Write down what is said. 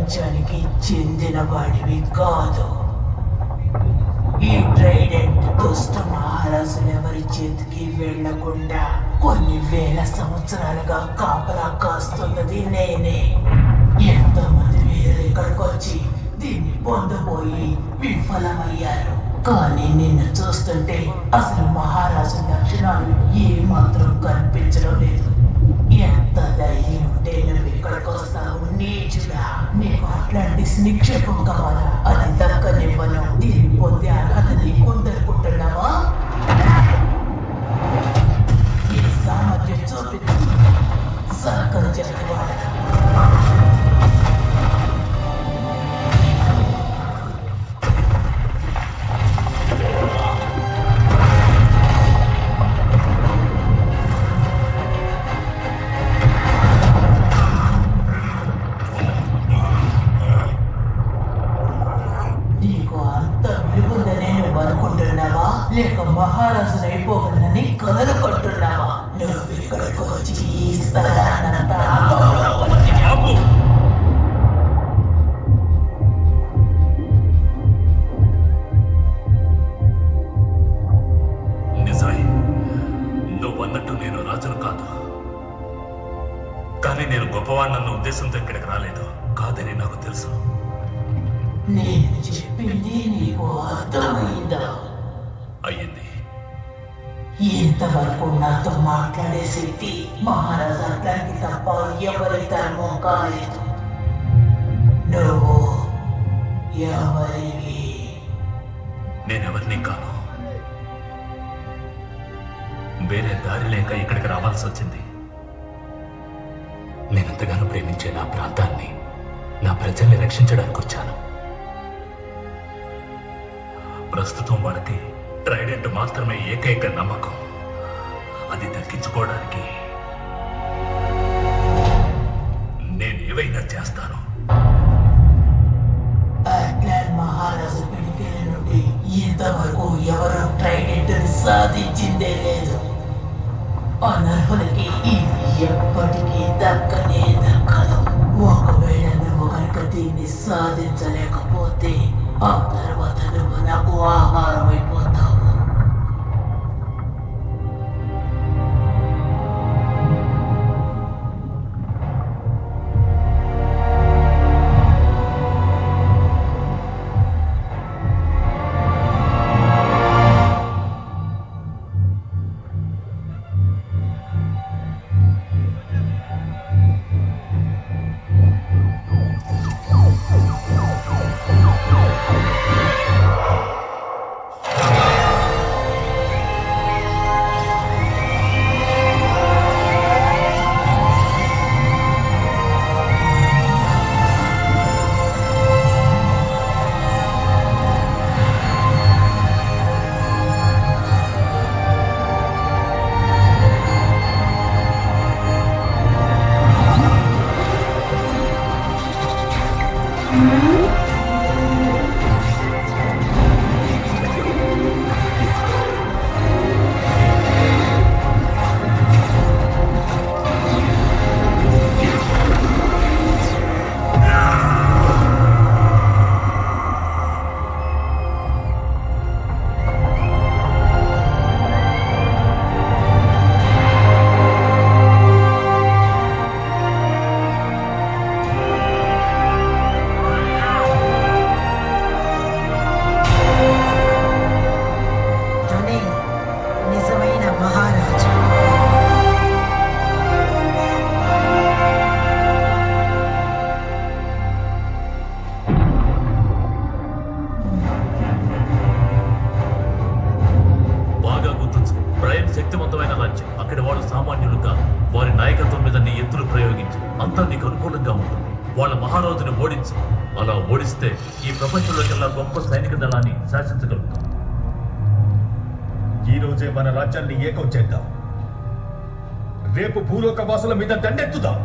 ప్రపంచానికి చెందిన వాడివి కాదు. ఈ ట్రైడెంట్ దుష్ట మహారాజులు ఎవరి చేతికి వెళ్లకుండా కొన్ని వేల సంవత్సరాలుగా కాపలా కాస్తున్నది నేనే. ఎంతో మంది వీరులు ఇక్కడికి వచ్చి దీన్ని పొందబోయి విఫలమయ్యారు. కానీ నిన్ను చూస్తుంటే అసలు మహారాజు లక్షణాలు ఏమాత్రం కనిపించడం లేదు. ఎంత ధైర్యం ఉంటే నువ్వు ఇక్కడికి వస్తావు నీచుడా? నీకు అట్లాంటి నిక్షేపం కావాలా? అది దక్కనివ్వను. దీన్ని పొందే అర్హత నీకుందనుకుంటున్నావా? ఈ సామర్థ్యం చూపించు సర్కల్ చెప్పేవాడు. లేక మహారాజును అయిపోగలనని కలలు పట్టున్నావా? నువ్వు ఇక్కడికి వచ్చి ఈ స్థలాన్నంతా నిజమే, నువ్వన్నట్టు నేను రాజును కాదు. కానీ నేను గొప్పవాణ్ణన్న ఉద్దేశంతో ఇక్కడికి రాలేదు. కాదని నాకు తెలుసు. నేను చెప్పింది నీకు అర్థమైందా? అయ్యింది. ఇంతవరకు నాతో మాట్లాడే శక్తి మహారాజు అట్లాంటి తప్ప ఎవరి తరమో కాలేదు. నువ్వు ఎవరివి? నేనెవరిని కాను. వేరే దారి లేక ఇక్కడికి రావాల్సి వచ్చింది. నేనెంతగానో ప్రేమించే నా ప్రాంతాన్ని, నా ప్రజల్ని రక్షించడానికి వచ్చాను. ప్రస్తుతం వాళ్ళకి ట్రైడెంట్ మాత్రమే ఏకైక నమ్మకం. అది దక్కించుకోవడానికి నేనేవైనా చేస్తాను. అట్లాంటి మహారాజు పిడికిల నుండి ఇంతవరకు ఎవరు ట్రైడెంట్ సాధించిందే లేదు. అనర్హులకి ఇది ఎప్పటికీ దక్కనే దక్కదు. ఒకవేళ నువ్వు కనుక దీన్ని సాధించలేకపోతే ఆ తర్వాత నువ్వు నాకు ఆహారం అయిపోతావు. శక్తివంతమైన రాజ్యం. అక్కడి వాళ్ళు సామాన్యులు కాదు. వారి నాయకత్వం మీద నీ ఎత్తులు ప్రయోగించు. అంతా నీకు అనుకూలంగా ఉంటుంది. వాళ్ళ మహారాజుని ఓడించు. అలా ఓడిస్తే ఈ ప్రపంచంలోకెల్లా గొప్ప సైనిక దళాన్ని శాసించగలుగుతాం. ఈ రోజే మన రాజ్యాన్ని ఏకం చేద్దాం. రేపు భూలోక వాసుల మీద దండెత్తుదాం.